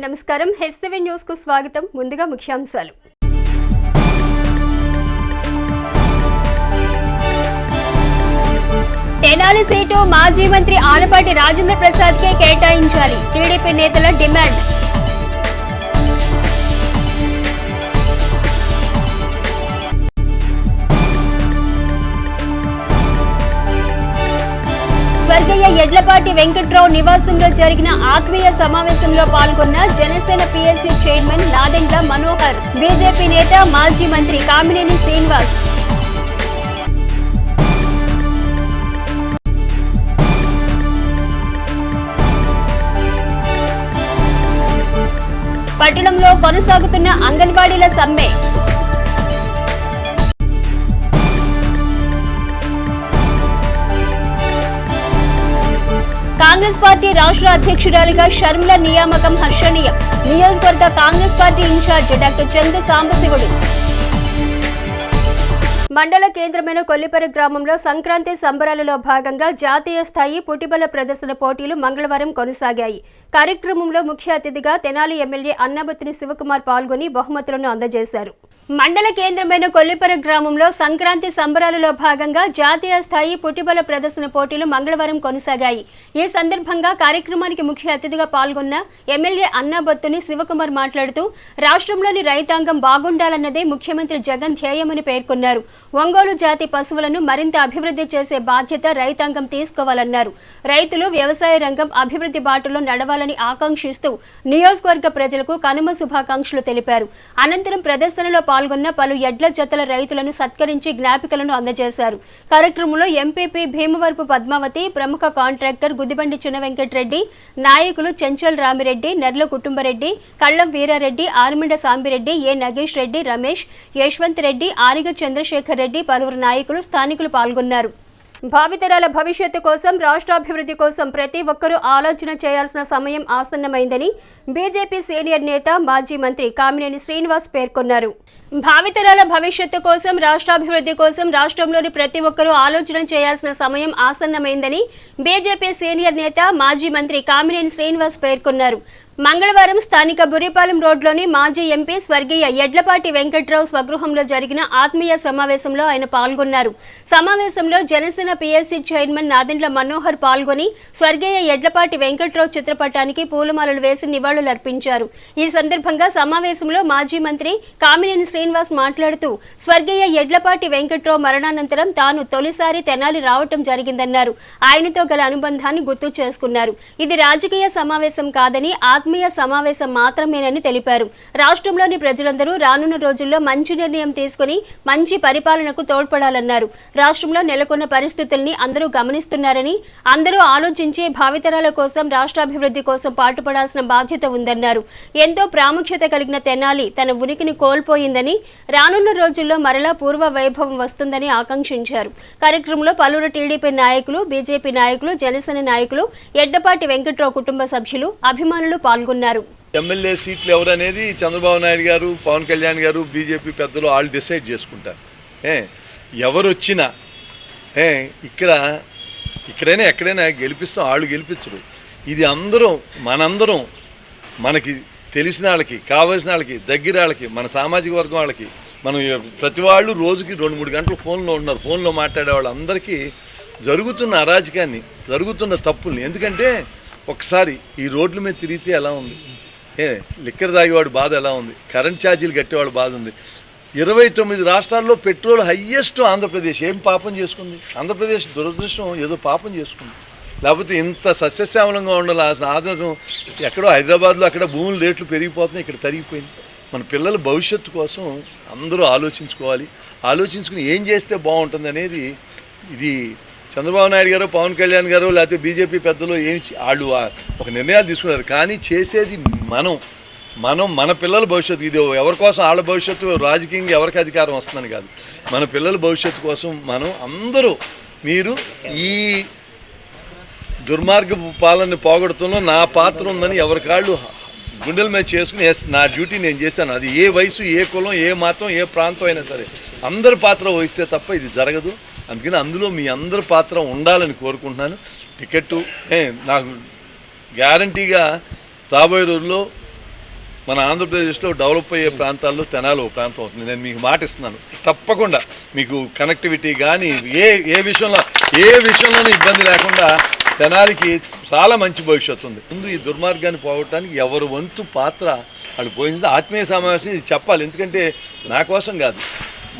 నమస్కారం హెచ్7 న్యూస్ కు స్వాగతం. ముందుగా ముఖ్యాంశాలు. తెనాలి సీటు మాజీ మంత్రి ఆలపాటి రాజేంద్ర ప్రసాద్ కే కేటాయించాలి. టీడీపీ నేతల డిమాండ్. స్వర్గయ్య యడ్లపాటి వెంకట్రావు నివాసంలో జరిగిన ఆత్మీయ సమావేశంలో పాల్గొన్న Janasena PSC chairman Nadendla Manohar, BJP నేత మాజీ మంత్రి కామినేని శ్రీనివాస్. పట్టణంలో కొనసాగుతున్న అంగన్వాడీల సమ్మె. కాంగ్రెస్ పార్టీ రాష్ట్ర అధ్యక్షురాలిగా షర్మిల నియామకం హర్షణీయం. నియోజకవర్గ Congress party incharge doctor Chandu Sambasivudu. మండల కేంద్రమైన కొల్లిపర గ్రామంలో సంక్రాంతి సంబరాలలో భాగంగా జాతీయ స్థాయి పుటిబల ప్రదర్శన పోటీలు మంగళవారం కొనసాగాయి. కార్యక్రమంలో ముఖ్య అతిథిగా తెనాలి ఎమ్మెల్యే అన్నాబత్తుని శివకుమార్ పాల్గొని బహుమతులను అందజేశారు. మండల కేంద్రమైన కొల్లిపర గ్రామంలో సంక్రాంతి సంబరాలలో భాగంగా జాతీయ స్థాయి పుటిబల ప్రదర్శన పోటీలు మంగళవారం కొనసాగాయి. ఈ సందర్భంగా కార్యక్రమానికి ముఖ్య అతిథిగా పాల్గొన్న ఎమ్మెల్యే అన్నాబత్తుని శివకుమార్ మాట్లాడుతూ రాష్ట్రంలోని రైతాంగం బాగుండాలన్నదే ముఖ్యమంత్రి జగన్ ధ్యేయమని పేర్కొన్నారు. ఒంగోలు జాతి పశువులను మరింత అభివృద్ధి చేసే బాధ్యత రైతాంగం తీసుకోవాలన్నారు. రైతులు వ్యవసాయ రంగం అభివృద్ధి బాటలో నడవాలని ఆకాంక్షిస్తూ నియోజకవర్గ ప్రజలకు కనుమ శుభాకాంక్షలు తెలిపారు. అనంతరం ప్రదర్శనలో పాల్గొన్న పలు ఎడ్ల జతల రైతులను సత్కరించి జ్ఞాపికలను అందజేశారు. కార్యక్రమంలో ఎంపీపీ భీమవరపు పద్మావతి, ప్రముఖ కాంట్రాక్టర్ గుదిబండి చిన్న వెంకటరెడ్డి, నాయకులు చెంచల్ రామిరెడ్డి, నెర్ల కుటుంబరెడ్డి, కళ్లం వీరారెడ్డి, ఆర్మిండ సాంబిరెడ్డి, ఏ నగేష్ రెడ్డి, రమేష్, యశ్వంత్ రెడ్డి, ఆరిగ చంద్రశేఖర్ రెడ్డి, పలువురు నాయకులు, స్థానికులు పాల్గొన్నారు. భావితరాల భవిష్యత్తు కోసం, రాష్ట్రాభివృద్ధి కోసం ప్రతి ఒక్కరూ ఆలోచన చేయాల్సిన సమయం ఆసన్నమైందని బీజేపీ సీనియర్ నేత మాజీ మంత్రి కామినేని శ్రీనివాస్ పేర్కొన్నారు. భావితరాల భవిష్యత్తు కోసం, రాష్ట్రాభివృద్ధి కోసం రాష్ట్రంలోని ప్రతి ఒక్కరూ ఆలోచన చేయాల్సిన సమయం ఆసన్నమైందని బీజేపీ సీనియర్ నేత మాజీ మంత్రి కామినేని శ్రీనివాస్ పేర్కొన్నారు. మంగళవారం స్థానిక బురిపాలెం రోడ్లోని మాజీ ఎంపీ స్వర్గీయ యడ్లపాటి వెంకట్రావు స్వగృహంలో జరిగిన ఆత్మీయ సమావేశంలో ఆయన పాల్గొన్నారు. సమావేశంలో జనసేన పిఎస్సి చైర్మన్ నాదెండ్ల మనోహర్ పాల్గొని స్వర్గీయ యడ్లపాటి వెంకట్రావు చిత్రపటానికి పూలమాలలు వేసి నివాళులర్పించారు. ఈ సందర్భంగా సమావేశంలో మాజీ మంత్రి కామినేని శ్రీనివాస్ మాట్లాడుతూ స్వర్గీయ యడ్లపాటి వెంకట్రావు మరణానంతరం తాను తొలిసారి తెనాలి రావటం జరిగిందన్నారు. ఆయనతో గల అనుబంధాన్ని గుర్తు చేసుకున్నారు. ఇది రాజకీయ సమావేశం కాదని, ఆత్మీయ సమావేశం మాత్రమేనని తెలిపారు. రాష్ట్రంలోని ప్రజలందరూ రానున్న రోజుల్లో మంచి నిర్ణయం తీసుకుని మంచి పరిపాలనకు తోడ్పడాలన్నారు. రాష్ట్రంలో నెలకొన్న పరిస్థితుల్ని అందరూ గమనిస్తున్నారని, అందరూ ఆలోచించి భావితరాల కోసం, రాష్ట్రాభివృద్ధి కోసం పాటుపడాల్సిన బాధ్యత ఉందన్నారు. ఎంతో ప్రాముఖ్యత కలిగిన తెనాలి తన ఉనికిని కోల్పోయిందని, రానున్న రోజుల్లో మరలా పూర్వ వైభవం వస్తుందని ఆకాంక్షించారు. కార్యక్రమంలో పలువురు టీడీపీ నాయకులు, బీజేపీ నాయకులు, జనసేన నాయకులు, యడ్లపాటి వెంకట్రావు కుటుంబ సభ్యులు, అభిమానులు పాల్గొన్నారు. ఎమ్మెల్యే సీట్లు ఎవరనేది చంద్రబాబు నాయుడు గారు, పవన్ కళ్యాణ్ గారు, బీజేపీ పెద్దలు వాళ్ళు డిసైడ్ చేసుకుంటారు. ఎవరు వచ్చినా ఇక్కడైనా ఎక్కడైనా గెలిపిస్తాం, వాళ్ళు గెలిపించరు. ఇది మనందరం మనకి తెలిసిన వాళ్ళకి, కావాల్సిన వాళ్ళకి, దగ్గర వాళ్ళకి, మన సామాజిక వర్గం వాళ్ళకి, మనం ప్రతి వాళ్ళు రోజుకి 2-3 గంటలు ఫోన్లో ఉంటున్నారు. ఫోన్లో మాట్లాడే వాళ్ళందరికీ జరుగుతున్న అరాజకాన్ని, జరుగుతున్న తప్పుల్ని, ఎందుకంటే ఒకసారి ఈ రోడ్ల మీద తిరిగితే ఎలా ఉంది, లిక్కర్ తాగేవాడు బాధ ఎలా ఉంది, కరెంట్ ఛార్జీలు కట్టేవాడు బాధ ఉంది. 29 రాష్ట్రాల్లో పెట్రోల్ హయ్యెస్ట్ ఆంధ్రప్రదేశ్. ఏం పాపం చేసుకుంది ఆంధ్రప్రదేశ్? దురదృష్టం, ఏదో పాపం చేసుకుంది. లేకపోతే ఇంత సస్యశ్యామలంగా ఉండాల్సిన ఆధారం ఎక్కడో హైదరాబాద్లో అక్కడ భూముల రేట్లు పెరిగిపోతున్నాయి, ఇక్కడ తరిగిపోయింది. మన పిల్లల భవిష్యత్తు కోసం అందరూ ఆలోచించుకోవాలి. ఆలోచించుకుని ఏం చేస్తే బాగుంటుంది అనేది, ఇది చంద్రబాబు నాయుడు గారు, పవన్ కళ్యాణ్ గారు, లేకపోతే బీజేపీ పెద్దలు వాళ్ళు ఒక నిర్ణయాలు తీసుకున్నారు. కానీ చేసేది మన పిల్లల భవిష్యత్తు. ఇది ఎవరి కోసం వాళ్ళ భవిష్యత్తు, రాజకీయంగా ఎవరికి అధికారం వస్తుందని కాదు, మన పిల్లల భవిష్యత్తు కోసం మనం అందరూ, మీరు ఈ దుర్మార్గపు పాలనని పోగొడుతున్నా నా పాత్ర ఉందని ఎవరికాళ్ళు గుండెల మీద చేసుకుని నా డ్యూటీ నేను చేశాను. అది ఏ వయసు, ఏ కులం, ఏ మతం, ఏ ప్రాంతం అయినా సరే అందరి పాత్ర వహిస్తే తప్ప ఇది జరగదు. అందుకని అందులో మీ అందరి పాత్ర ఉండాలని కోరుకుంటున్నాను. టికెట్టు నాకు గ్యారంటీగా రాబోయే రోజుల్లో మన ఆంధ్రప్రదేశ్లో డెవలప్ అయ్యే ప్రాంతాల్లో తెనాలి ఓ ప్రాంతం అవుతుంది. నేను మీకు మాట ఇస్తున్నాను, తప్పకుండా మీకు కనెక్టివిటీ కానీ ఏ విషయంలోనూ ఇబ్బంది లేకుండా తెనాలికి చాలా మంచి భవిష్యత్తు ఉంది. ముందు ఈ దుర్మార్గాన్ని పోగొట్టడానికి ఎవరు వంతు పాత్ర వాళ్ళు పోయింది. ఆత్మీయ సమావేశం ఇది చెప్పాలి, ఎందుకంటే నా కోసం కాదు,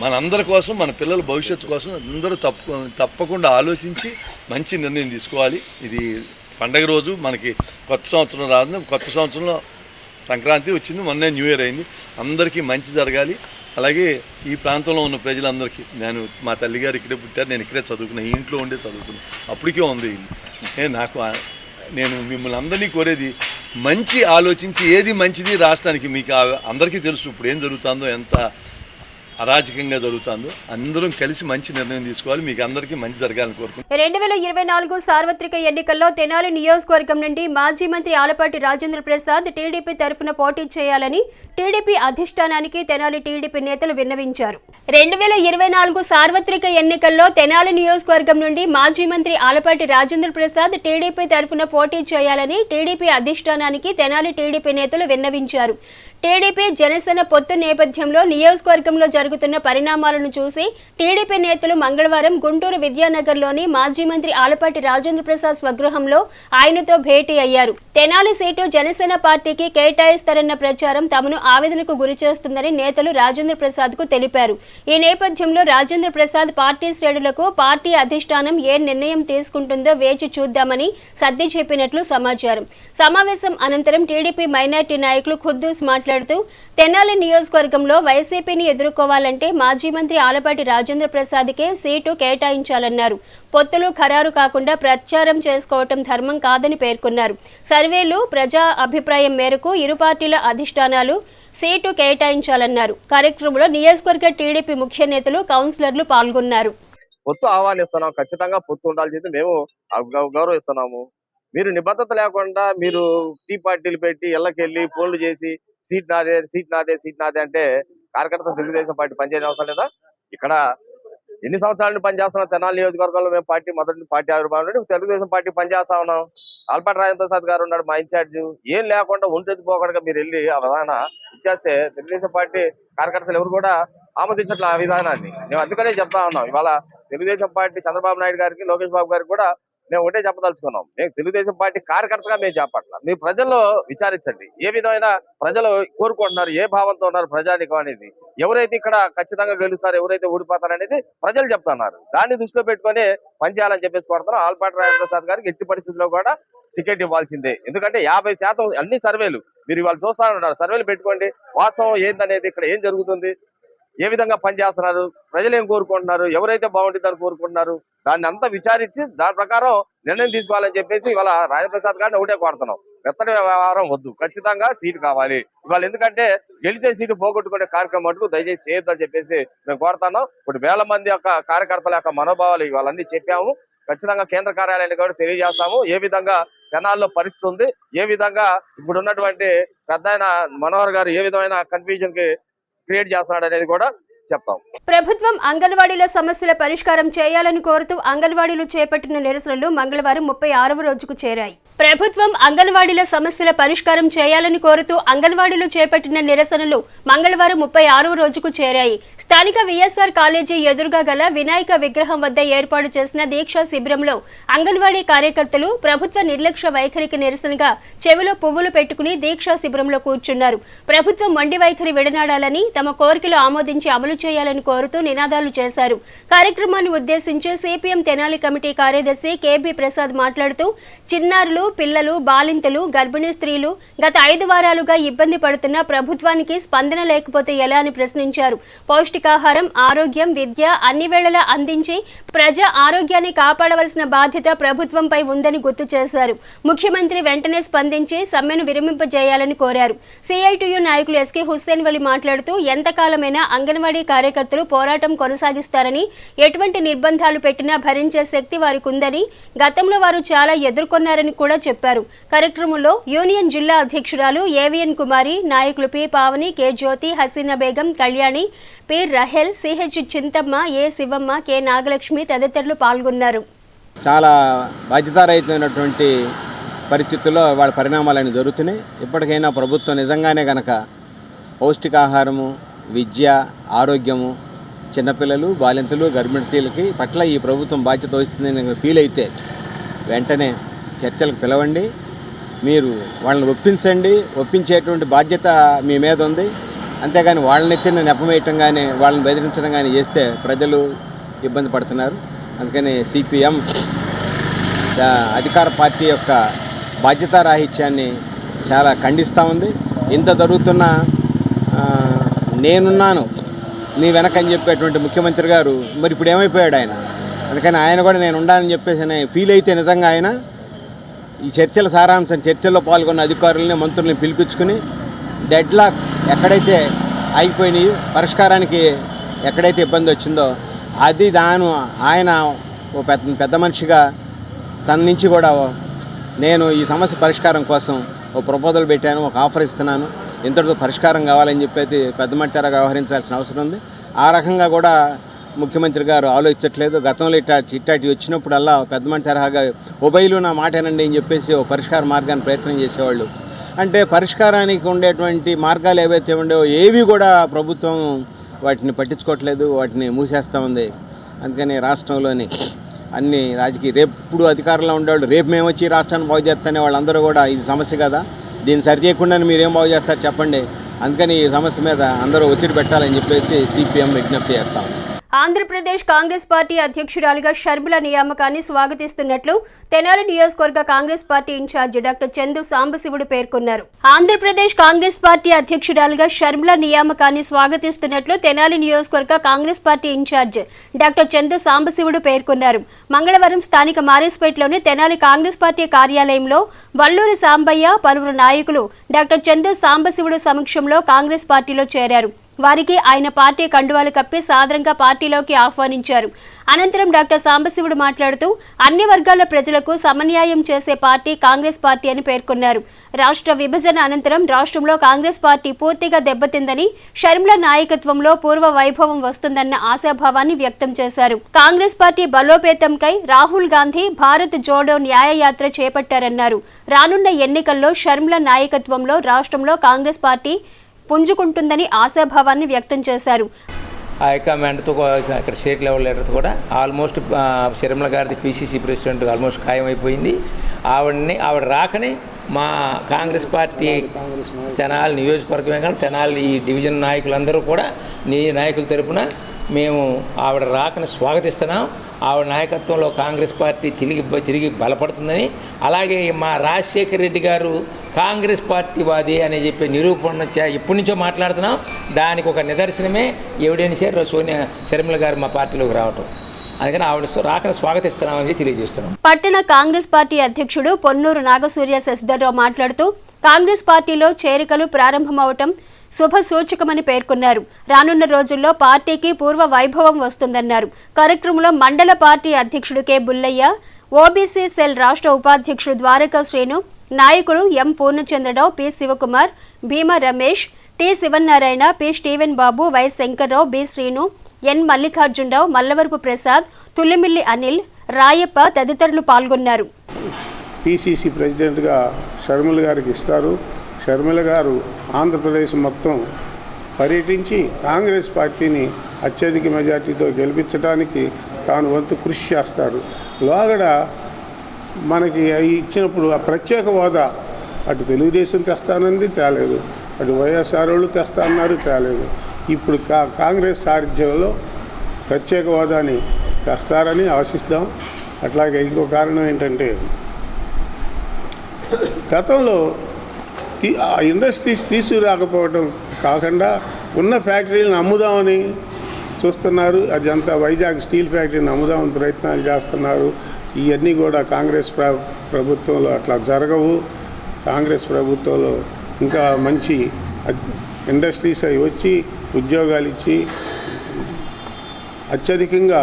మనందరి కోసం, మన పిల్లల భవిష్యత్తు కోసం అందరూ తప్పకుండా ఆలోచించి మంచి నిర్ణయం తీసుకోవాలి. ఇది పండగ రోజు మనకి కొత్త సంవత్సరం రాదు, కొత్త సంవత్సరంలో సంక్రాంతి వచ్చింది, మొన్నే న్యూ ఇయర్ అయింది. అందరికీ మంచి జరగాలి. అలాగే ఈ ప్రాంతంలో ఉన్న ప్రజలందరికీ, మా తల్లిగారు ఇక్కడే పుట్టారు, నేను ఇక్కడే చదువుకున్నాను, ఈ ఇంట్లో ఉండే చదువుకున్నాను, అప్పటికే ఉంది. నేను మిమ్మల్ని అందరినీ కోరేది మంచి ఆలోచించి ఏది మంచిది రాష్ట్రానికి. మీకు అందరికీ తెలుసు ఇప్పుడు ఏం జరుగుతుందో, ఎంత అరాజకంగా జరుగుతుందో. అందరం కలిసి మంచి నిర్ణయం తీసుకోవాలి, మీకు అందరికీ మంచి జరగాలని కోరుకుంటున్నాను. 2024 సార్వత్రిక ఎన్నికల్లో తెనాలి నియోజకవర్గం నుండి మాజీ మంత్రి ఆలపాటి రాజేంద్ర ప్రసాద్ టీడీపీ తరఫున పోటీ చేయాలని టీడీపీ అధిష్టానానికి తెనాలి టీడీపీ నేతలు విన్నవించారు. 2024 సార్వత్రిక ఎన్నికల్లో తెనాలి నియోజకవర్గం నుండి మాజీ మంత్రి ఆలపాటి రాజేంద్ర ప్రసాద్ టీడీపీ తరఫున పోటీ చేయాలని టీడీపీ అధిష్టానానికి తెనాలి టీడీపీ నేతలు విన్నవించారు. టీడీపీ జనసేన పొత్తు నేపథ్యంలో నియోజకవర్గంలో జరుగుతున్న పరిణామాలను చూసి టీడీపీ నేతలు మంగళవారం గుంటూరు విద్యానగర్లోని మాజీ మంత్రి ఆలపాటి రాజేంద్ర ప్రసాద్ స్వగృహంలో ఆయనతో భేటీ అయ్యారు. తెనాలి సీటు జనసేన పార్టీకి కేటాయిస్తారన్న ప్రచారం తమను ఆవేదనకు గురిచేస్తుందని నేతలు రాజేంద్ర ప్రసాద్ కు తెలిపారు. ఈ నేపథ్యంలో రాజేంద్ర ప్రసాద్ పార్టీ శ్రేణులకు పార్టీ అధిష్టానం ఏ నిర్ణయం తీసుకుంటుందో వేచి చూద్దామని సర్ది చెప్పినట్లు సమాచారం. సమావేశం అనంతరం టీడీపీ మైనార్టీ నాయకులు ఖుద్దూస్ మాట్లాడుతూ తెనాలి నియోజకవర్గంలో వైసీపీని ఎదుర్కోవాలంటే మాజీ మంత్రి ఆలపాటి రాజేంద్ర ప్రసాద్కే సీటు కేటాయించాలన్నారు. పొత్తులు ఖరారు కాకుండా ప్రచారం చేసుకోవటం ధర్మం కాదని పేర్కొన్నారు. సర్వేలు, ప్రజా అభిప్రాయం మేరకు ఇరు పార్టీల అధిష్టానాలు సీటు కేటాయించాలన్నారు. కార్యక్రమంలో నియోజకవర్గ టీడీపీ ముఖ్య నేతలు, కౌన్సిలర్లు పాల్గొన్నారు. పొత్తు ఆహ్వానిస్తున్నాం, ఖచ్చితంగా పొత్తు ఉండాల్సింది మేము గౌరవిస్తున్నాము. మీరు నిబద్ధత లేకుండా మీరు టీ పార్టీలు పెట్టి ఇళ్ళకెళ్ళి ఫోన్లు చేసి సీట్ నాదే సీట్ నాదే సీట్ నాదే అంటే కార్యకర్త తెలుగుదేశం పార్టీ పనిచేయడం అవసరం లేదా? ఇక్కడ ఎన్ని సంవత్సరాల నుండి పనిచేస్తున్నాం తెనాలి నియోజకవర్గంలో మేము మొదటి పార్టీ ఆవిర్భావం నుండి తెలుగుదేశం పార్టీ పనిచేస్తా ఉన్నాం. ఆలపాటి రాజేంద్ర ప్రసాద్ గారు ఉన్నాడు మా ఇన్ఛార్జ్. ఏం లేకుండా ఒంటెత్తిపోకుండా మీరు వెళ్ళి ఆ విధాన ఇచ్చేస్తే తెలుగుదేశం పార్టీ కార్యకర్తలు ఎవరు కూడా ఆమోదించట్లే ఆ విధానాన్ని. మేము అందుకనే చెప్తా ఉన్నాం. ఇవాళ తెలుగుదేశం పార్టీ చంద్రబాబు నాయుడు గారికి, లోకేష్ బాబు గారికి కూడా మేము ఒకటే చెప్పదలుచుకున్నాం. మేము తెలుగుదేశం పార్టీ కార్యకర్తగా మేము చెప్పట్లా. మీ ప్రజల్లో విచారించండి, ఏ విధమైన ప్రజలు కోరుకుంటున్నారు, ఏ భావంతో ఉన్నారు ప్రజానికం అనేది. ఎవరైతే ఇక్కడ ఖచ్చితంగా గెలుస్తారు, ఎవరైతే ఓడిపోతారు అనేది ప్రజలు చెప్తున్నారు. దాన్ని దృష్టిలో పెట్టుకుని పనిచేయాలని చెప్పేసి కోరుతున్నాం. ఆలపాటి రాజేంద్ర ప్రసాద్ గారికి ఎట్టి పరిస్థితుల్లో కూడా టికెట్ ఇవ్వాల్సిందే. ఎందుకంటే 50% అన్ని సర్వేలు మీరు ఇవాళ చూస్తారన్నారు, సర్వేలు పెట్టుకోండి. వాస్తవం ఏందనేది, ఇక్కడ ఏం జరుగుతుంది, ఏ విధంగా పనిచేస్తున్నారు, ప్రజలు ఏం కోరుకుంటున్నారు, ఎవరైతే బాగుంటుందని కోరుకుంటున్నారు, దాన్ని అంతా విచారించి దాని ప్రకారం నిర్ణయం తీసుకోవాలని చెప్పేసి ఇవాళ రాజప్రసాద్ గారిని ఒకటే కోరుతున్నాం. మెత్తడి వ్యవహారం వద్దు, ఖచ్చితంగా సీటు కావాలి ఇవాళ. ఎందుకంటే గెలిచే సీటు పోగొట్టుకునే కార్యక్రమం మటుకు దయచేసి చేయొద్దని చెప్పేసి మేము కోరుతున్నాం. ఇప్పుడు వేల మంది యొక్క కార్యకర్తల యొక్క మనోభావాలు ఇవాళన్నీ చెప్పాము. ఖచ్చితంగా కేంద్ర కార్యాలయాన్ని కూడా తెలియజేస్తాము. ఏ విధంగా తెనాల్లో పరిస్థితి ఉంది, ఏ విధంగా ఇప్పుడు ఉన్నటువంటి పెద్ద మనోహర్ గారు ఏ విధమైన కన్ఫ్యూజన్ కి క్రియేట్ చేస్తున్నాడు అనేది కూడా చెప్తాం. ప్రభుత్వం అంగన్వాడీల సమస్యల పరిష్కారం చేయాలని కోరుతూ అంగన్వాడీలు చేపట్టిన నిరసనలు మంగళవారం 36వ రోజుకు చేరాయి. ప్రభుత్వం అంగన్వాడీల సమస్యల పరిష్కారం చేయాలని కోరుతూ అంగన్వాడీలు చేపట్టిన నిరసనలు మంగళవారం 36వ రోజుకు చేరాయి. స్థానిక విఎస్ఆర్ కాలేజీ ఎదురుగా గల వినాయక విగ్రహం వద్ద ఏర్పాటు చేసిన దీక్షా శిబిరంలో అంగన్వాడీ కార్యకర్తలు ప్రభుత్వ నిర్లక్ష్య వైఖరికి నిరసనగా చెవిలో పువ్వులు పెట్టుకుని దీక్షా శిబిరంలో కూర్చున్నారు. ప్రభుత్వం మొండి వైఖరి విడనాడాలని, తమ కోరికలు ఆమోదించి అమలు చేయాలని కోరుతూ నినాదాలు చేశారు. కార్యక్రమాన్ని ఉద్దేశించి సిపిఎం తెనాలి కమిటీ కార్యదర్శి కేబి ప్రసాద్ మాట్లాడుతూ చిన్నారులు, పిల్లలు, బాలింతలు, గర్భిణీ స్త్రీలు గత 5 వారాలుగా ఇబ్బంది పడుతున్న ప్రభుత్వానికి స్పందన లేకపోతే ఎలా అని ప్రశ్నించారు. పౌష్టికాహారం, ఆరోగ్యం, విద్య అన్ని వేళలా అందించి ప్రజా ఆరోగ్యాన్ని కాపాడవలసిన బాధ్యత ప్రభుత్వంపై ఉందని గుర్తు చేశారు. ముఖ్యమంత్రి వెంటనే స్పందించి సమ్మెను విరమింపజేయాలని కోరారు. సిఐటియు నాయకులు ఎస్కే హుస్సేన్ వలి మాట్లాడుతూ ఎంతకాలమైనా అంగన్వాడీ కార్యకర్తలు పోరాటం కొనసాగిస్తారని, ఎటువంటి నిర్బంధాలు పెట్టినా భరించే శక్తి వారికి ఉందని, గతంలో వారు చాలా ఎదుర్కొన్నారని కూడా చెప్పారు. కార్యక్రమంలో యూనియన్ జిల్లా అధ్యక్షురాలు ఏవిఎన్ కుమారి, నాయకులు పి పావని, కె జ్యోతి, హసీనా బేగం, కళ్యాణి, పి రహెల్, సిహెచ్ చింతమ్మ, ఏ శివమ్మ, కె నాగలక్ష్మి తదితరులు పాల్గొన్నారు. చాలా బాధ్యతారహితమైనటువంటి పరిస్థితుల్లో వాళ్ళ పరిణామాలన్నీ జరుగుతున్నాయి. ఇప్పటికైనా ప్రభుత్వం నిజంగానే కనుక పౌష్టికాహారము, విద్య, ఆరోగ్యము, చిన్నపిల్లలు, బాలింతలు, గర్భిణీ స్త్రీలకి పట్ల ఈ ప్రభుత్వం బాధ్యత వహిస్తుందని ఫీల్ అయితే వెంటనే చర్చలకు పిలవండి. మీరు వాళ్ళని ఒప్పించండి. ఒప్పించేటువంటి బాధ్యత మీ మీద ఉంది. అంతేగాని వాళ్ళని ఎత్తిన నెపమేయటం కానీ వాళ్ళని బెదిరించడం కానీ చేస్తే ప్రజలు ఇబ్బంది పడుతున్నారు. అందుకని సిపిఎం అధికార పార్టీ యొక్క బాధ్యతారాహిత్యాన్ని చాలా ఖండిస్తూ ఉంది. ఇంత జరుగుతున్నా నేనున్నాను నీ వెనకని చెప్పేటువంటి ముఖ్యమంత్రి గారు మరి ఇప్పుడు ఏమైపోయాడు ఆయన? అందుకని ఆయన కూడా నేను ఉండాలని చెప్పేసి ఫీల్ అయితే నిజంగా ఆయన ఈ చర్చల సారాంశం, చర్చల్లో పాల్గొన్న అధికారులని, మంత్రుల్ని పిలిపించుకుని డెడ్లాక్ ఎక్కడైతే ఆగిపోయినాయి, పరిష్కారానికి ఎక్కడైతే ఇబ్బంది వచ్చిందో అది ఆయన ఓ పెద్ద మనిషిగా తన నుంచి కూడా నేను ఈ సమస్య పరిష్కారం కోసం ఓ ప్రపోజల్ పెట్టాను, ఒక ఆఫర్ ఇస్తున్నాను, ఇంతటితో పరిష్కారం కావాలని చెప్పేసి పెద్ద మట్టారా వ్యవహరించాల్సిన అవసరం ఉంది. ఆ రకంగా కూడా ముఖ్యమంత్రి గారు ఆలోచించట్లేదు. గతంలో ఇట్టాటి వచ్చినప్పుడల్లా పెద్ద మనిషి తరహాగా ఉభయలు నా మాటేనండి అని చెప్పేసి ఓ పరిష్కార మార్గాన్ని ప్రయత్నం చేసేవాళ్ళు. అంటే పరిష్కారానికి ఉండేటువంటి మార్గాలు ఏవైతే ఉండేవో ఏవి కూడా ప్రభుత్వం వాటిని పట్టించుకోవట్లేదు, వాటిని మూసేస్తూ ఉంది. అందుకని రాష్ట్రంలోని అన్ని రాజకీయ రేపు అధికారంలో ఉండేవాళ్ళు రేపు మేము వచ్చి రాష్ట్రాన్ని బాగు చేస్తానే వాళ్ళందరూ కూడా ఇది సమస్య కదా, దీన్ని సరి చేయకుండా మీరేం బాగు చేస్తారు చెప్పండి. అందుకని ఈ సమస్య మీద అందరూ ఒత్తిడి పెట్టాలని చెప్పేసి సిపిఎం విజ్ఞప్తి చేస్తాం. ఆంధ్రప్రదేశ్ కాంగ్రెస్ పార్టీ అధ్యక్షురాలిగా షర్మిల నియామకాన్ని స్వాగతిస్తున్నట్లు తెనాలి నియోజకవర్గ Congress party incharge doctor Chandu Sambasivudu పేర్కొన్నారు. ఆంధ్రప్రదేశ్ కాంగ్రెస్ పార్టీ అధ్యక్షురాలిగా షర్మిల నియామకాన్ని స్వాగతిస్తున్నట్లు తెనాలి నియోజకవర్గ Congress party incharge doctor Chandu Sambasivudu పేర్కొన్నారు. మంగళవారం స్థానిక మారేస్పేటలోని తెనాలి కాంగ్రెస్ పార్టీ కార్యాలయంలో వల్లూరి సాంబయ్య, పలువురు నాయకులు డాక్టర్ చందు సాంబశివుడు సమక్షంలో కాంగ్రెస్ పార్టీలో చేరారు. వారికి ఆయన పార్టీ కండువాలు కప్పి సాదరంగా పార్టీలోకి ఆహ్వానించారు. అనంతరం డాక్టర్ సాంబశివుడు మాట్లాడుతూ అన్ని వర్గాల ప్రజలకు సమన్యాయం చేసే పార్టీ కాంగ్రెస్ పార్టీ అని పేర్కొన్నారు. రాష్ట్ర విభజన అనంతరం రాష్ట్రంలో కాంగ్రెస్ పార్టీ పూర్తిగా దెబ్బతిందని, షర్మిల నాయకత్వంలో పూర్వ వైభవం వస్తుందన్న ఆశాభావాన్ని వ్యక్తం చేశారు. కాంగ్రెస్ పార్టీ బలోపేతంకై రాహుల్ గాంధీ భారత్ జోడో న్యాయయాత్ర చేపట్టారన్నారు. రానున్న ఎన్నికల్లో షర్మిల నాయకత్వంలో రాష్ట్రంలో కాంగ్రెస్ పార్టీ పుంజుకుంటుందని ఆశాభావాన్ని వ్యక్తం చేశారు. హైకమాండ్తో ఇక్కడ స్టేట్ లెవెల్ లీడర్తో కూడా ఆల్మోస్ట్ షర్మిల గారిది పిసిసి ప్రెసిడెంట్ ఆల్మోస్ట్ ఖాయమైపోయింది. ఆవిడ రాకని మా కాంగ్రెస్ పార్టీ తెనాలి నియోజకవర్గమే కానీ తెనాలి ఈ డివిజన్ నాయకులందరూ కూడా నాయకుల తరపున మేము ఆవిడ రాకని స్వాగతిస్తున్నాం. ఆవిడ నాయకత్వంలో కాంగ్రెస్ పార్టీ తిరిగి బలపడుతుందని, అలాగే మా రాజశేఖర రెడ్డి గారు కాంగ్రెస్ పార్టీ వాది అని చెప్పి నిరూపణ ఇప్పటి నుంచో మాట్లాడుతున్నాం. దానికి ఒక నిదర్శనమే ఎవిడెన్షియర్ షర్మిల గారు మా పార్టీలోకి రావటం. అందుకని ఆవిడ రాకను స్వాగతిస్తున్నామని తెలియజేస్తున్నాం. పట్టణ కాంగ్రెస్ పార్టీ అధ్యక్షుడు పొన్నూరు నాగసూర్య శశిధర్రావు మాట్లాడుతూ కాంగ్రెస్ పార్టీలో చేరికలు ప్రారంభమవటం శుభ సూచకమని పేర్కొన్నారు. రానున్న రోజుల్లో పార్టీకి పూర్వ వైభవం వస్తుందన్నారు. కార్యక్రమంలో మండల పార్టీ అధ్యక్షుడు కె బుల్లయ్య, ఓబీసీ సెల్ రాష్ట్ర ఉపాధ్యక్షుడు ద్వారకా శ్రీను, నాయకులు M Purnachandrarao, P Sivakumar, Bheema Ramesh, T Sivanarayana, P Steven Babu, Y Shankarrao, B Srinu, N Mallikarjunarao, Mallavarapu Prasad, Tullimilli Anil, Rayappa తదితరులు పాల్గొన్నారు. పిసిసి ప్రెసిడెంట్గా షర్మిల గారికి ఇస్తారు. షర్మిల గారు ఆంధ్రప్రదేశ్ మొత్తం పర్యటించి కాంగ్రెస్ పార్టీని అత్యధిక మెజార్టీతో గెలిపించడానికి తాను వంతు కృషి చేస్తారు. లోగడ మనకి ఇచ్చినప్పుడు ఆ ప్రత్యేక హోదా అటు తెలుగుదేశం తెస్తానంది తేలేదు, అటు వైఎస్ఆర్ వాళ్ళు తెస్తా అన్నారు తేలేదు. ఇప్పుడు కాంగ్రెస్ సారథ్యంలో ప్రత్యేక హోదాని తెస్తారని ఆశిస్తాం. అట్లాగే ఇంకో కారణం ఏంటంటే గతంలో ఇండస్ట్రీస్ తీసుకురాకపోవడం కాకుండా ఉన్న ఫ్యాక్టరీలను అమ్ముదామని చూస్తున్నారు. అదంతా వైజాగ్ స్టీల్ ఫ్యాక్టరీని అమ్ముదామని ప్రయత్నాలు చేస్తున్నారు. ఇవన్నీ కూడా కాంగ్రెస్ ప్రభుత్వంలో అట్లా జరగవు. కాంగ్రెస్ ప్రభుత్వంలో ఇంకా మంచి ఇండస్ట్రీస్ అవి వచ్చి ఉద్యోగాలు ఇచ్చి అత్యధికంగా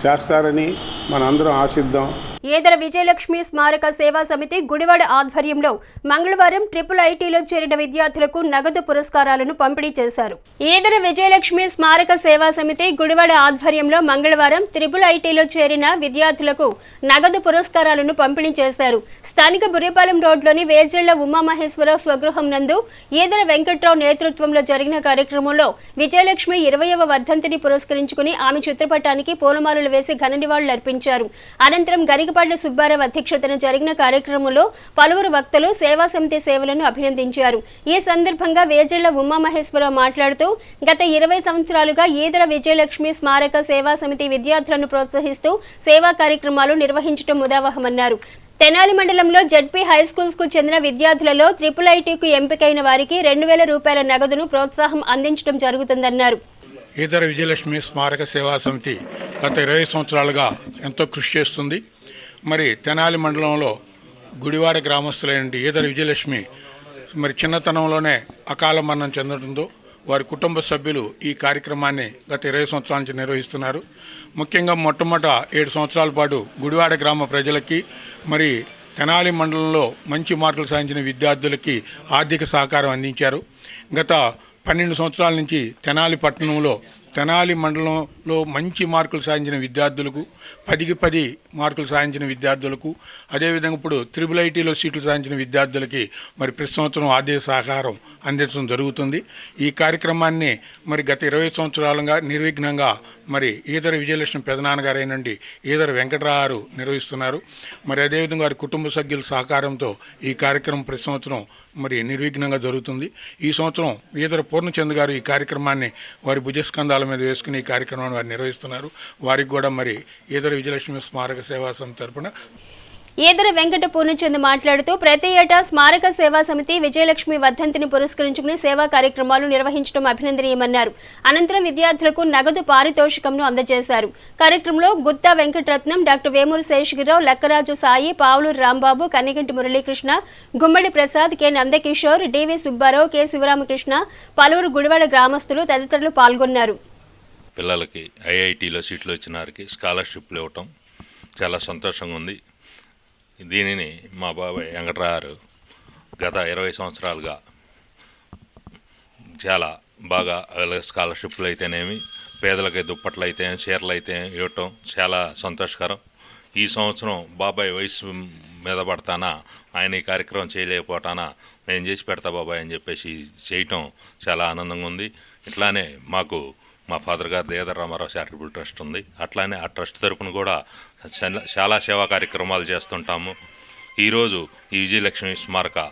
చేస్తారని మనందరం ఆశిద్దాం. ఏదర విజయలక్ష్మి స్మారక సేవా సమితి గుడివాడ ఆధ్వర్యంలో మంగళవారం IIITలో చేరిన విద్యార్థులకు నగదు పురస్కారాలను పంపిణీ చేశారు. ఏదర విజయలక్ష్మి స్మారక సేవా సమితి గుడివాడ ఆధ్వర్యంలో మంగళవారం IIITలో చేరిన విద్యార్థులకు నగదు పురస్కారాలను పంపిణీ చేశారు. స్థానిక బుర్రిపాలెం రోడ్లోని వేజళ్ల ఉమామహేశ్వరరావు స్వగృహం నందు ఏదర వెంకట్రావు నేతృత్వంలో జరిగిన కార్యక్రమంలో విజయలక్ష్మి 20వ వర్ధంతిని పురస్కరించుకుని ఆమె చిత్రపటానికి పూలమాలలు వేసి ఘన నివాళులు అర్పించారు. అనంతరం గరికపాట్ల సుబ్బారావు అధ్యక్షతన జరిగిన కార్యక్రమంలో పలువురు వక్తలు సేవా సమితి సేవలను అభినందించారు. ఈ సందర్భంగా వేజళ్ల ఉమామహేశ్వరరావు మాట్లాడుతూ గత 20 సంవత్సరాలుగా ఏదర విజయలక్ష్మి స్మారక సేవా సమితి విద్యార్థులను ప్రోత్సహిస్తూ సేవా కార్యక్రమాలు నిర్వహించడం ఉదాహరణమన్నారు. తెనాలి మండలంలో జడ్పీ హైస్కూల్స్ కు చెందిన విద్యార్థులలో IIITకు ఎంపికైన వారికి 2000 రూపాయల నగదును ప్రోత్సాహం అందించడం జరుగుతుందన్నారు. ఈదర విజయలక్ష్మి స్మారక సేవా సమితి గత 20 సంవత్సరాలుగా ఎంతో కృషి చేస్తుంది. మరి తెనాలి మండలంలో గుడివాడ గ్రామస్తులైన ఈదర విజయలక్ష్మి మరి చిన్నతనంలోనే అకాల మరణం చెందడంతో వారి కుటుంబ సభ్యులు ఈ కార్యక్రమాన్ని గత 20 సంవత్సరాల నుంచి నిర్వహిస్తున్నారు. ముఖ్యంగా మొట్టమొదట 7 సంవత్సరాల పాటు గుడివాడ గ్రామ ప్రజలకి మరి తెనాలి మండలంలో మంచి మార్కులు సాధించిన విద్యార్థులకి ఆర్థిక సహకారం అందించారు. గత 12 సంవత్సరాల నుంచి తెనాలి పట్టణంలో తెనాలి మండలంలో మంచి మార్కులు సాధించిన విద్యార్థులకు 10కి 10 మార్కులు సాధించిన విద్యార్థులకు అదేవిధంగా ఇప్పుడు IIITలో సీట్లు సాధించిన విద్యార్థులకి మరి ప్రతి సంవత్సరం ఆర్థిక సహకారం అందించడం జరుగుతుంది. ఈ కార్యక్రమాన్ని మరి గత 20 సంవత్సరాలుగా నిర్విఘ్నంగా మరి ఈదర విజయలక్ష్మి పెదనాన్నగారైనండి ఈదర వెంకటరావు నిర్వహిస్తున్నారు. మరి అదేవిధంగా వారి కుటుంబ సభ్యుల సహకారంతో ఈ కార్యక్రమం ప్రతి సంవత్సరం మరి నిర్విఘ్నంగా జరుగుతుంది. ఈ సంవత్సరం ఈదర పూర్ణచంద్ గారు ఈ కార్యక్రమాన్ని వారి భుజస్కంధాల మీద వేసుకుని ఈ కార్యక్రమాన్ని వారు నిర్వహిస్తున్నారు. వారికి కూడా మరి ఈదర విజయలక్ష్మి స్మారక సేవా సమితి తరపున ఏదర వెంకట పూర్ణచంద్ మాట్లాడుతూ ప్రతి ఏటా స్మారక సేవా సమితి విజయలక్ష్మి వర్ధంతిని పురస్కరించుకుని సేవా కార్యక్రమాలు నిర్వహించడం అభినందనీయమన్నారు. అనంతరం విద్యార్థులకు నగదు పారితోషికంను అందజేశారు. కార్యక్రమంలో గుత్తా వెంకటరత్నం, డాక్టర్ వేమూరి శేషగిరిరావు, లక్కరాజు సాయి, పావులూరు రాంబాబు, కన్నిగంటి మురళీకృష్ణ, గుమ్మడి ప్రసాద్, కె నందకిషోర్, డివి సుబ్బారావు, కె శివరామకృష్ణ, పలువురు గుడివాడ గ్రామస్తులు తదితరులు పాల్గొన్నారు. పిల్లలకి IITలో సీట్లు వచ్చిన వారికి స్కాలర్షిప్లు ఇవ్వటం చాలా సంతోషంగా ఉంది. దీనిని మా బాబాయ్ వెంకటరావు గత 20 సంవత్సరాలుగా చాలా బాగా స్కాలర్షిప్లు అయితేనేమి, పేదలకి దుప్పట్లు అయితే, చీరలు అయితే ఇవ్వటం చాలా సంతోషకరం. ఈ సంవత్సరం బాబాయ్ వయసు మీద పడతానా, ఆయన ఈ కార్యక్రమం చేయలేకపోతానా, నేను చేసి పెడతా బాబాయ్ అని చెప్పేసి చేయటం చాలా ఆనందంగా ఉంది. ఇట్లానే మాకు మా ఫాదర్ గారు ఏదర రామారావు చారిటబుల్ ట్రస్ట్ ఉంది. అట్లానే ఆ ట్రస్ట్ తరపున కూడా చాలా సేవా కార్యక్రమాలు చేస్తుంటాము. ఈరోజు ఈ విజయలక్ష్మి స్మారక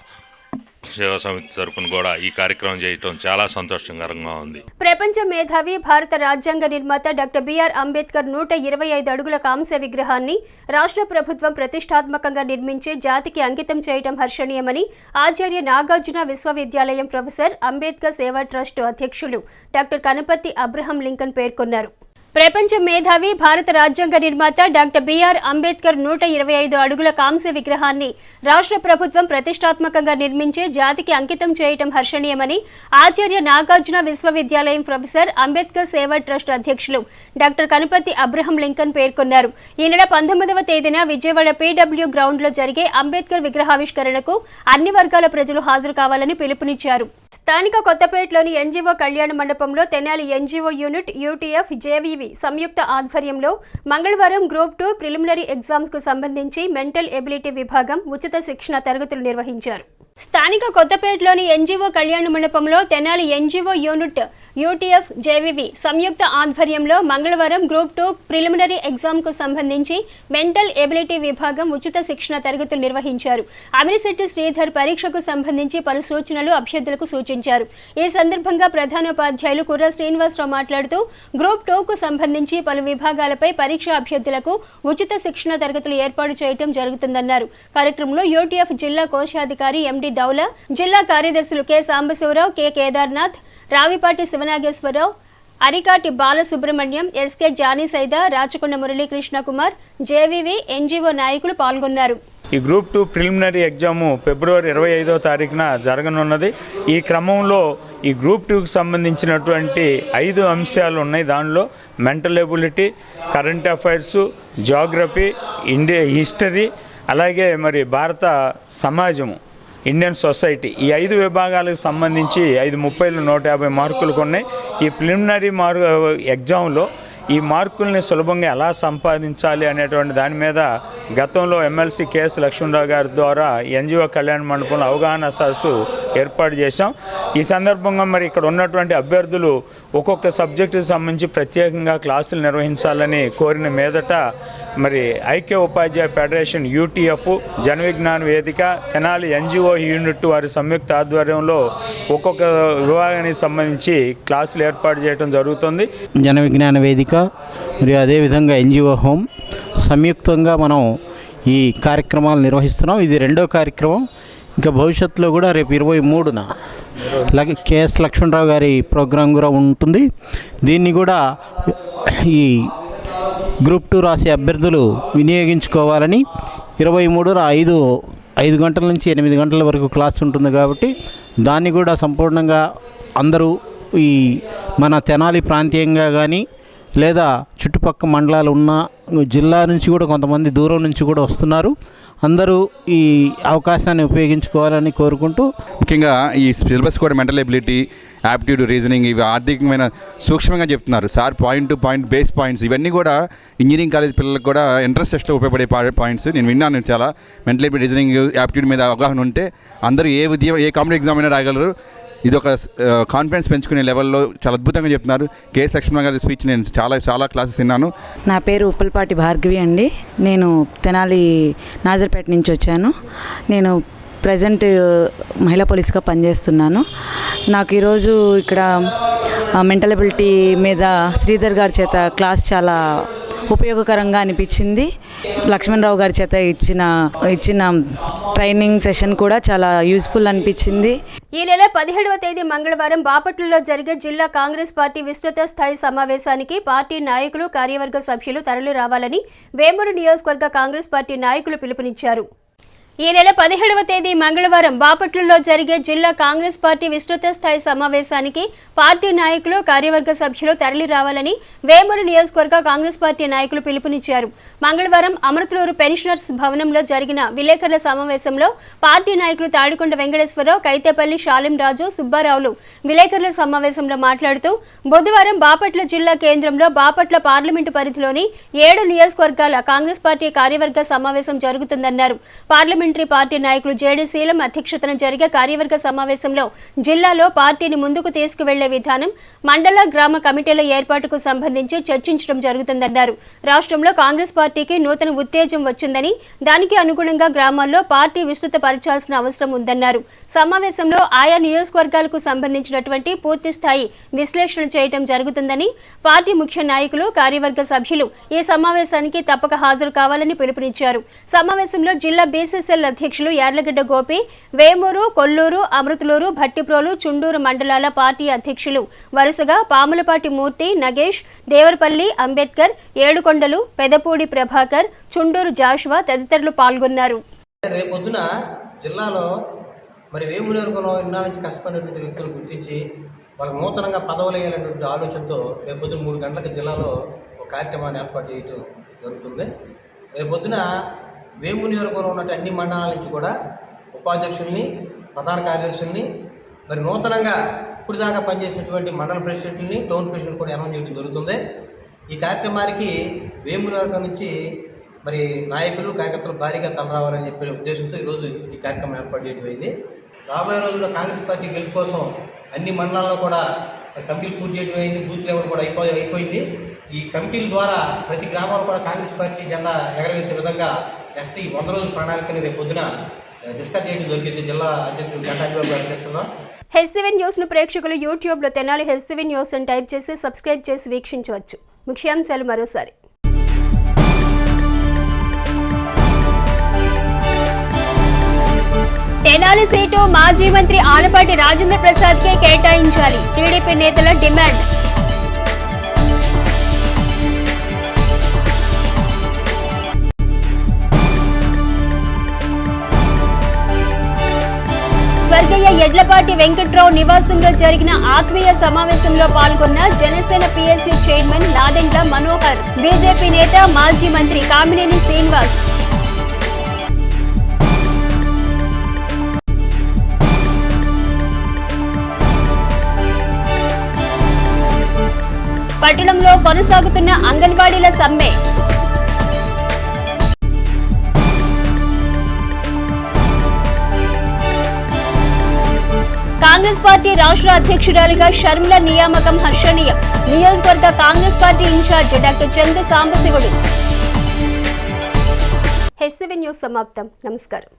సేవా సమితి తరపున కూడా ఈ కార్యక్రమం చేయటం చాలా సంతోషకరంగా ఉంది. ప్రపంచ మేధావి భారత రాజ్యాంగ నిర్మాత డాక్టర్ బిఆర్ అంబేద్కర్ 125 అడుగుల కాంస్య విగ్రహాన్ని రాష్ట్ర ప్రభుత్వం ప్రతిష్టాత్మకంగా నిర్మించి జాతికి అంకితం చేయడం హర్షణీయమని ఆచార్య నాగార్జున విశ్వవిద్యాలయం ప్రొఫెసర్ అంబేద్కర్ సేవా ట్రస్ట్ అధ్యక్షులు డాక్టర్ కనపర్తి అబ్రహం లింకన్ పేర్కొన్నారు. ప్రపంచ మేధావి భారత రాజ్యాంగ నిర్మాత డాక్టర్ బిఆర్ అంబేద్కర్ 125 అడుగుల కాంస్య విగ్రహాన్ని రాష్ట్ర ప్రభుత్వం ప్రతిష్టాత్మకంగా నిర్మించి జాతికి అంకితం చేయడం హర్షణీయమని ఆచార్య నాగార్జున విశ్వవిద్యాలయం ప్రొఫెసర్ అంబేద్కర్ సేవా ట్రస్ట్ అధ్యక్షులు డాక్టర్ కనపర్తి అబ్రహం లింకన్ పేర్కొన్నారు. ఈ నెల 19వ తేదీన విజయవాడ PW గ్రౌండ్లో జరిగే అంబేద్కర్ విగ్రహావిష్కరణకు అన్ని వర్గాల ప్రజలు హాజరు కావాలని పిలుపునిచ్చారు. స్థానిక కొత్తపేటలోని NGO కళ్యాణ మండపంలో Tenali NGO unit UTF JVV సంయుక్త ఆధ్వర్యంలో మంగళవారం గ్రూప్ 2 ప్రిలిమినరీ ఎగ్జామ్స్ కు సంబంధించి మెంటల్ ఎబిలిటీ విభాగం ఉచిత శిక్షణ తరగతులు నిర్వహించారు. స్థానిక కొత్తపేటలోని NGO కళ్యాణ మండపంలో Tenali NGO unit UTF JVV సంయుక్త ఆధ్వర్యంలో మంగళవారం గ్రూప్ 2 ప్రిలిమినరీ ఎగ్జామ్ కు సంబంధించి మెంటల్ ఎబిలిటీ విభాగం ఉచిత శిక్షణ తరగతులు నిర్వహించారు. అమిరిశెట్టి శ్రీధర్ పరీక్షకు సంబంధించి పలు సూచనలు అభ్యర్థులకు సూచించారు. ఈ సందర్భంగా ప్రధానోపాధ్యాయులు కుర్ర శ్రీనివాసరావు మాట్లాడుతూ గ్రూప్ 2 కు సంబంధించి పలు విభాగాలపై పరీక్ష అభ్యర్థులకు ఉచిత శిక్షణ తరగతులు ఏర్పాటు చేయడం జరుగుతుందన్నారు. కార్యక్రమంలో UTF జిల్లా కోశాధికారి MD దౌలా, జిల్లా కార్యదర్శులు K Sambasivarao, K Kedarnath, Ravipati Sivanageswararao, Arikati Balasubrahmanyam, SK Jani Saida, Rachakonda Muralikrishna Kumar, JVV NGO నాయకులు పాల్గొన్నారు. ఈ గ్రూప్ 2 ప్రిలిమినరీ ఎగ్జాము ఫిబ్రవరి 25వ తారీఖున జరగనున్నది. ఈ క్రమంలో ఈ గ్రూప్ 2కి సంబంధించినటువంటి 5 అంశాలు ఉన్నాయి. దానిలో mental ability, current affairs, geography, India history, అలాగే మరి భారత సమాజము, ఇండియన్ సొసైటీ, ఈ 5 విభాగాలకు సంబంధించి 5:30 150 మార్కులకు ఉన్నాయి. ఈ ప్రిలిమినరీ ఎగ్జామ్లో ఈ మార్కుల్ని సులభంగా ఎలా సంపాదించాలి అనేటువంటి దాని మీద గతంలో ఎమ్మెల్సీ కేఎస్ లక్ష్మణరావు గారి ద్వారా ఎన్జిఓ కళ్యాణ మండపంలో అవగాహన సదస్సు ఏర్పాటు చేశాం. ఈ సందర్భంగా మరి ఇక్కడ ఉన్నటువంటి అభ్యర్థులు ఒక్కొక్క సబ్జెక్టుకి సంబంధించి ప్రత్యేకంగా క్లాసులు నిర్వహించాలని కోరిన మీదట మరి ఐక్య ఉపాధ్యాయ ఫెడరేషన్ యూటీఎఫ్, జన విజ్ఞాన వేదిక, తెనాలి ఎన్జిఓ యూనిట్ వారి సంయుక్త ఆధ్వర్యంలో ఒక్కొక్క విభాగానికి సంబంధించి క్లాసులు ఏర్పాటు చేయడం జరుగుతుంది. జన విజ్ఞాన వేదిక మరియు అదేవిధంగా ఎన్జిఓ హోమ్ సంయుక్తంగా మనం ఈ కార్యక్రమాలు నిర్వహిస్తున్నాం. ఇది 2వ కార్యక్రమం. ఇంకా భవిష్యత్తులో కూడా రేపు 23న కేఎస్ లక్ష్మణరావు గారి ప్రోగ్రాం కూడా ఉంటుంది. దీన్ని కూడా ఈ గ్రూప్ 2 రాసే అభ్యర్థులు వినియోగించుకోవాలని 23న 5 గంటల నుంచి 8 గంటల వరకు క్లాస్ ఉంటుంది కాబట్టి దాన్ని కూడా సంపూర్ణంగా అందరూ ఈ మన తెనాలి ప్రాంతీయంగా కానీ లేదా చుట్టుపక్కల మండలాలు ఉన్న జిల్లా నుంచి కూడా కొంతమంది దూరం నుంచి కూడా వస్తున్నారు. అందరూ ఈ అవకాశాన్ని ఉపయోగించుకోవాలని కోరుకుంటూ, ముఖ్యంగా ఈ సిలబస్ కూడా మెంటల్ ఎబిలిటీ, యాప్టిట్యూడ్, రీజనింగ్ ఇవి ఆర్థికమైన సూక్ష్మంగా చెప్తున్నారు sir. Point to point base points ఇవన్నీ కూడా ఇంజనీరింగ్ కాలేజ్ పిల్లలకు కూడా ఎంట్రన్స్ టెస్ట్లో ఉపయోగపడే పాయింట్స్ నేను విన్నాను. చాలా మెంటల్ ఎబిలిటీ, రీజనింగ్, యాప్టిట్యూడ్ మీద అవగాహన ఉంటే అందరూ ఏ కాంపిటేటివ్ ఎగ్జామ్ అయినా రాయగలరు. ఇది ఒక కాన్ఫిడెన్స్ పెంచుకునే లెవెల్లో చాలా అద్భుతంగా చెప్తున్నారు. కేఎస్ లక్ష్మణ్ గారి స్పీచ్ నేను చాలా క్లాసెస్ విన్నాను. నా పేరు ఉప్పలపాటి భార్గవి అండి. నేను తెనాలి నాజర్పేట నుంచి వచ్చాను. నేను ప్రజెంట్ మహిళా పోలీస్గా పనిచేస్తున్నాను. నాకు ఈరోజు ఇక్కడ మెంటల్ ఎబిలిటీ మీద శ్రీధర్ గారి చేత క్లాస్ చాలా ఉపయోగకరంగా అనిపించింది. లక్ష్మణరావు గారి చేత ఇచ్చిన ట్రైనింగ్ సెషన్ కూడా చాలా యూస్ఫుల్ అనిపించింది. ఈ నెల 17వ తేదీ మంగళవారం బాపట్లలో జరిగే జిల్లా కాంగ్రెస్ పార్టీ విస్తృత స్థాయి సమావేశానికి పార్టీ నాయకులు, కార్యవర్గ సభ్యులు తరలి రావాలని వేమూరు నియోజకవర్గ కాంగ్రెస్ పార్టీ నాయకులు పిలుపునిచ్చారు. ఈ నెల 17వ తేదీ మంగళవారం బాపట్లలో జరిగే జిల్లా కాంగ్రెస్ పార్టీ విస్తృత స్థాయి సమావేశానికి పార్టీ నాయకులు, కార్యవర్గ సభ్యులు తరలి రావాలని వేమూరు నియోజకవర్గ కాంగ్రెస్ పార్టీ నాయకులు పిలుపునిచ్చారు. మంగళవారం అమృతలూరు పెన్షనర్స్ భవనంలో జరిగిన విలేకరుల సమావేశంలో పార్టీ నాయకులు తాడికొండ వెంకటేశ్వరరావు, కైతేపల్లి షాలిం రాజు, సుబ్బారావులు విలేకరుల సమావేశంలో మాట్లాడుతూ బుధవారం బాపట్ల జిల్లా కేంద్రంలో బాపట్ల పార్లమెంటు పరిధిలోని 7 నియోజకవర్గాల కాంగ్రెస్ పార్టీ కార్యవర్గ సమావేశం జరుగుతుందన్నారు. పార్లమెంటరీ పార్టీ నాయకులు జేడీ శీలం అధ్యక్షతన జరిగే కార్యవర్గ సమావేశంలో జిల్లాలో పార్టీని ముందుకు తీసుకువెళ్లే విధానం, మండల, గ్రామ కమిటీల ఏర్పాటుకు సంబంధించి చర్చించడం జరుగుతుందన్నారు. రాష్ట్రంలో కాంగ్రెస్ పార్టీకి నూతన ఉత్తేజం వచ్చిందని, దానికి అనుగుణంగా గ్రామాల్లో పార్టీ విస్తృతపరచాల్సిన అవసరం ఉందన్నారు. సమావేశంలో ఆయా నియోజకవర్గాలకు సంబంధించినటువంటి పూర్తి స్థాయి విశ్లేషణ చేయడం జరుగుతుందని, పార్టీ ముఖ్య నాయకులు, కార్యవర్గ సభ్యులు ఈ సమావేశానికి తప్పక హాజరు కావాలని పిలుపునిచ్చారు. సమావేశంలో జిల్లా బీసీసీఎల్ అధ్యక్షులు యార్లగడ్డ గోపి, వేమూరు, కొల్లూరు, అమృతలూరు, భట్టిప్రోలు, చుండూరు మండలాల పార్టీ అధ్యక్షులు వరుసగా పాములపాటి మూర్తి, నగేష్, దేవరపల్లి అంబేద్కర్, ఏడుకొండలు, పెదపూడి ప్రభాకర్, చుండూరు జాషువా తదితరులు పాల్గొన్నారు. రేపొద్దున జిల్లాలో మరి వేమూరు నియోజకవర్గంలో ఇన్నాళ్ళ నుంచి కష్టపడినటువంటి వ్యక్తులు గుర్తించి వాళ్ళకి నూతనంగా పదవులు వేయాలనేటువంటి ఆలోచనతో రేపొద్దున 3 గంటలకు జిల్లాలో ఒక కార్యక్రమాన్ని ఏర్పాటు చేయడం జరుగుతుంది. రేపొద్దున వేమూరు నియోజకవర్గంలో ఉన్నటువంటి అన్ని మండలాల నుంచి కూడా ఉపాధ్యక్షుల్ని, ప్రధాన కార్యదర్శుల్ని, మరి నూతనంగా ఇప్పుడు దాకా పనిచేసినటువంటి మండల ప్రెసిడెంట్ని, టౌన్ ప్రెసిడెంట్ కూడా అనౌన్స్ చేయడం జరుగుతుంది. ఈ కార్యక్రమానికి వేమూరు వర్గం నుంచి మరి నాయకులు, కార్యకర్తలు భారీగా తలరావాలని చెప్పే ఉద్దేశంతో ఈరోజు ఈ కార్యక్రమం ఏర్పాటు చేయడం అయింది. రాబోయే రోజుల్లో కాంగ్రెస్ పార్టీ గెలుపు కోసం అన్ని మండలాల్లో కూడా కమిటీలు పూర్తి చేయడం అయింది. బూత్ లెవెల్ కూడా అయిపోయింది. ఈ కమిటీల ద్వారా ప్రతి గ్రామంలో కూడా కాంగ్రెస్ పార్టీ జెండా ఎగరవేసే విధంగా నెక్స్ట్ ఈ 100 రోజుల ప్రణాళికని రేపు పొద్దున డిస్కస్ చేయడం జరిగింది జిల్లా అధ్యక్షులు గంటాజీబాబు అధ్యక్షులు. H7 న్యూస్ ను ప్రేక్షకులు యూట్యూబ్ లో తెనాలి H7 న్యూస్ అని టైప్ చేసి సబ్స్క్రైబ్ చేసి వీక్షించవచ్చు. ముఖ్యాంశాలు మరోసారి. తెనాలి సీటు మాజీ మంత్రి ఆలపాటి రాజేంద్ర ప్రసాద్ కే కేటాయించాలి, టీడీపీ నేతల డిమాండ్. స్వర్గీయ యడ్లపాటి వెంకట్రావు నివాసంలో జరిగిన ఆత్మీయ సమావేశంలో పాల్గొన్న Janasena PSC chairman Nadendla Manohar, BJP నేత మాజీ మంత్రి కామినేని శ్రీనివాస్. పట్టణంలో కొనసాగుతున్న అంగన్వాడీల సమ్మె. కాంగ్రెస్ పార్టీ రాష్ట్ర అధ్యక్షురాలిగా షర్మిల నియామకం హర్షణీయం. నియోజకవర్గ కాంగ్రెస్ పార్టీ ఇన్ఛార్జ్ డాక్టర్ చంద్ర సాంబశివుడు. హెస్సివి న్యూస్ సమాప్తం. నమస్కారం.